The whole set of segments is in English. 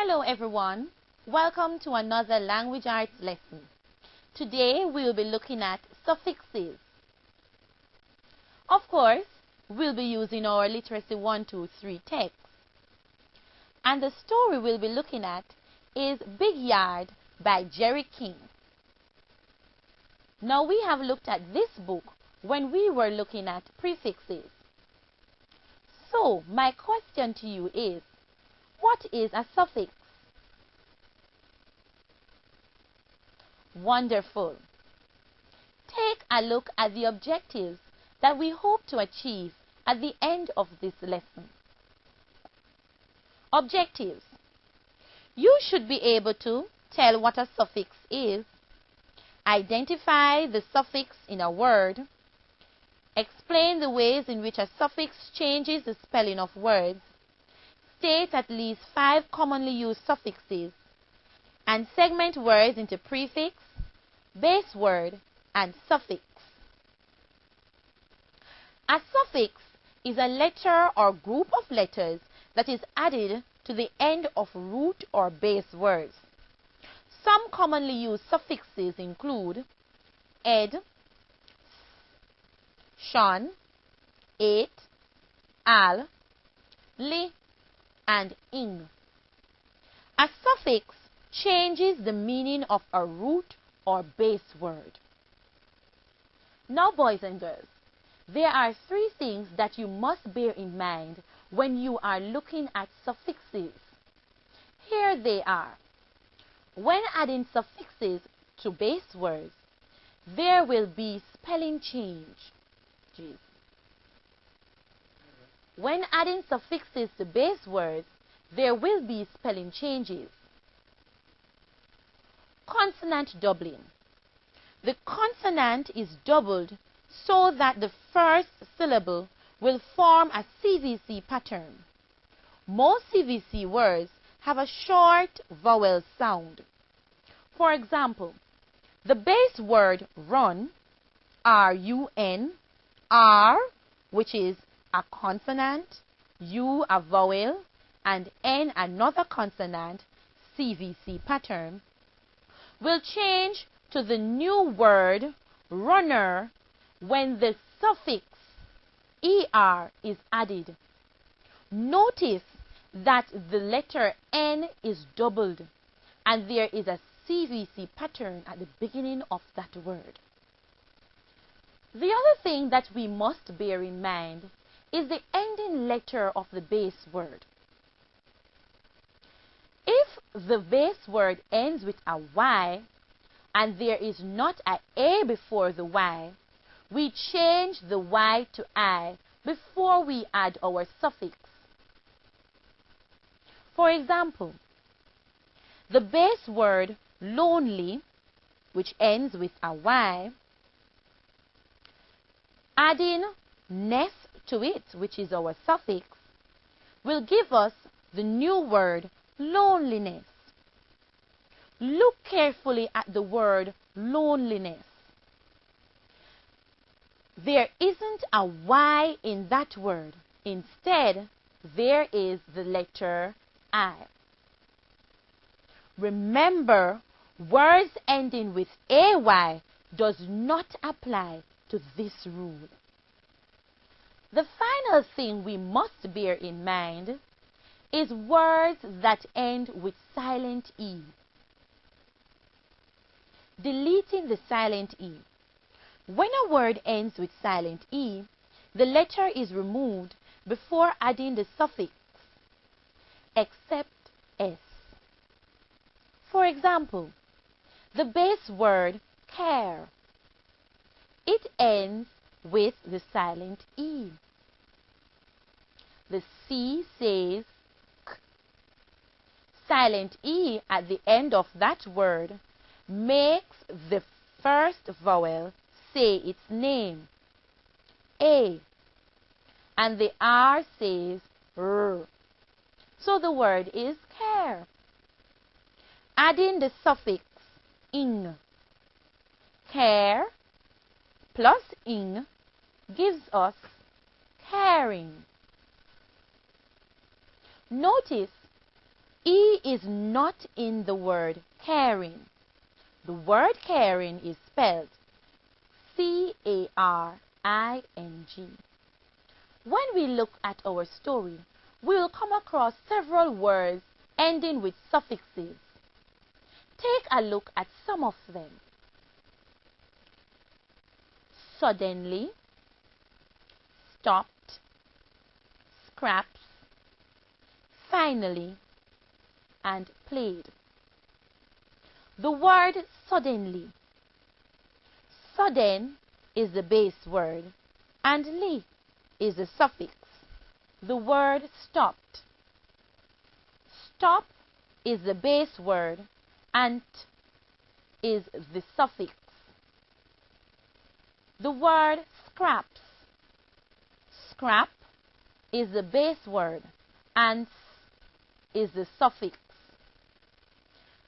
Hello everyone, welcome to another language arts lesson. Today we will be looking at suffixes. Of course, we'll be using our Literacy 1-2-3 text. And the story we'll be looking at is Big Yard by Jerry King. Now we have looked at this book when we were looking at prefixes. So my question to you is, what is a suffix? Wonderful. Take a look at the objectives that we hope to achieve at the end of this lesson. Objectives. You should be able to tell what a suffix is, identify the suffix in a word, explain the ways in which a suffix changes the spelling of words, state at least 5 commonly used suffixes, and segment words into prefix, base word, and suffix. A suffix is a letter or group of letters that is added to the end of root or base words. Some commonly used suffixes include ed, shon, ate, al, li, and ing. A suffix changes the meaning of a root or base word. Now, boys and girls, there are 3 things that you must bear in mind when you are looking at suffixes. Here they are. When adding suffixes to base words, there will be spelling change. When adding suffixes to base words, there will be spelling changes. Consonant doubling. The consonant is doubled so that the first syllable will form a CVC pattern. Most CVC words have a short vowel sound. For example, the base word run, R-U-N, R, which is a consonant, U a vowel, and N another consonant, CVC pattern, will change to the new word runner when the suffix ER is added. Notice that the letter N is doubled and there is a CVC pattern at the beginning of that word. The other thing that we must bear in mind is the ending letter of the base word. If the base word ends with a Y and there is not an A before the Y, we change the Y to I before we add our suffix. For example, the base word lonely, which ends with a Y, adding ness to it, which is our suffix, will give us the new word loneliness. Look carefully at the word loneliness. There isn't a Y in that word. Instead, there is the letter I. Remember, words ending with AY does not apply to this rule. The final thing we must bear in mind is words that end with silent E. Deleting the silent E. When a word ends with silent E, the letter is removed before adding the suffix, except S. For example, the base word care. It ends with the silent E. The C says K. Silent E at the end of that word makes the first vowel say its name, A, and the R says R. So the word is care. Adding the suffix ing. Care plus ing gives us caring. Notice E is not in the word caring. The word caring is spelled C-A-R-I-N-G. When we look at our story, we will come across several words ending with suffixes. Take a look at some of them. Suddenly, stopped, scraps, finally, and played. The word suddenly. Sudden is the base word and ly is the suffix. The word stopped. Stop is the base word and is the suffix. The word scraps. Scrap is the base word and is the suffix.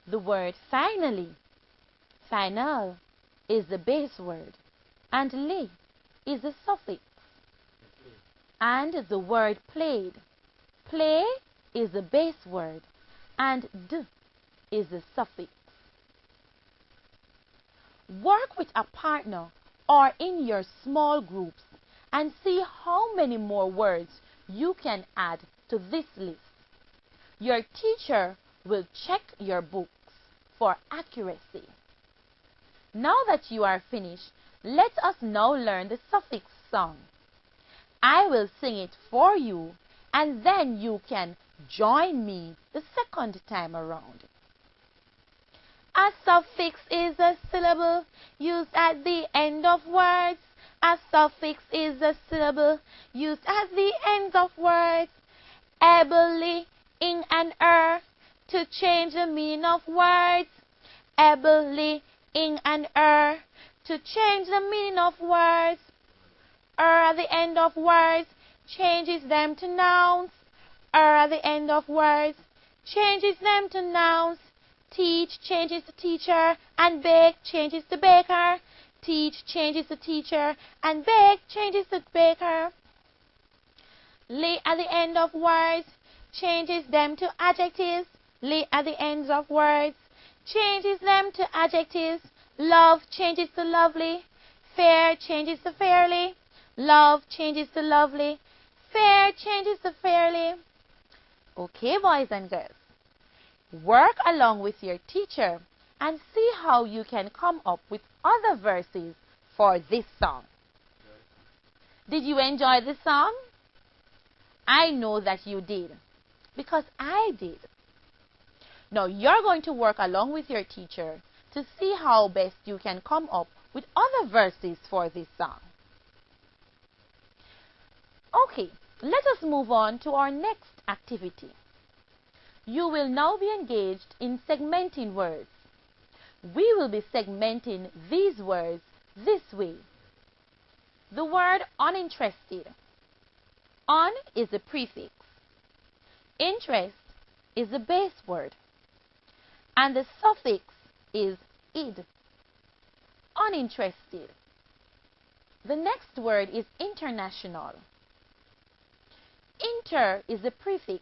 The word finally. Final is the base word and ly is the suffix. And the word played. Play is the base word and d is the suffix. Work with a partner or in your small groups and see how many more words you can add to this list. Your teacher will check your books for accuracy. Now that you are finished, let us now learn the suffix song. I will sing it for you and then you can join me the second time around. A suffix is a syllable used at the end of words. A suffix is a syllable used at the ends of words. Able, ing, and to change the meaning of words. Able, ing, and to change the meaning of words. At the end of words changes them to nouns. At the end of words changes them to nouns. Teach changes to teacher and bake changes to baker. Teach changes to teacher and bake changes to baker. Lay at the end of words changes them to adjectives. Lay at the ends of words changes them to adjectives. Love changes to lovely. Fair changes to fairly. Love changes to lovely. Fair changes to fairly. Okay, boys and girls. Work along with your teacher and see how you can come up with other verses for this song. Did you enjoy the song? I know that you did, because I did. Now you're going to work along with your teacher to see how best you can come up with other verses for this song. Okay, let us move on to our next activity. You will now be engaged in segmenting words. We will be segmenting these words this way. The word uninterested. Un is the prefix. Interest is the base word. And the suffix is id. Uninterested. The next word is international. Inter is the prefix.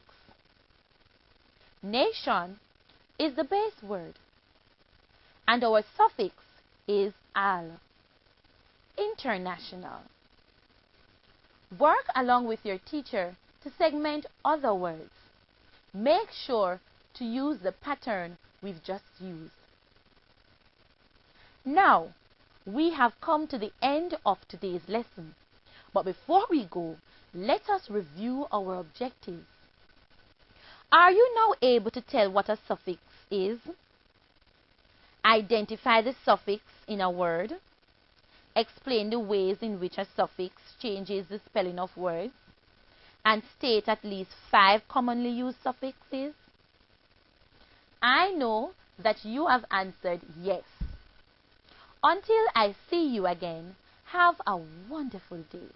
Nation is the base word. And our suffix is al. International. Work along with your teacher to segment other words. Make sure to use the pattern we've just used. Now, we have come to the end of today's lesson. But before we go, let us review our objectives. Are you now able to tell what a suffix is? Identify the suffix in a word. Explain the ways in which a suffix changes the spelling of words. And state at least 5 commonly used suffixes. I know that you have answered yes. Until I see you again, have a wonderful day.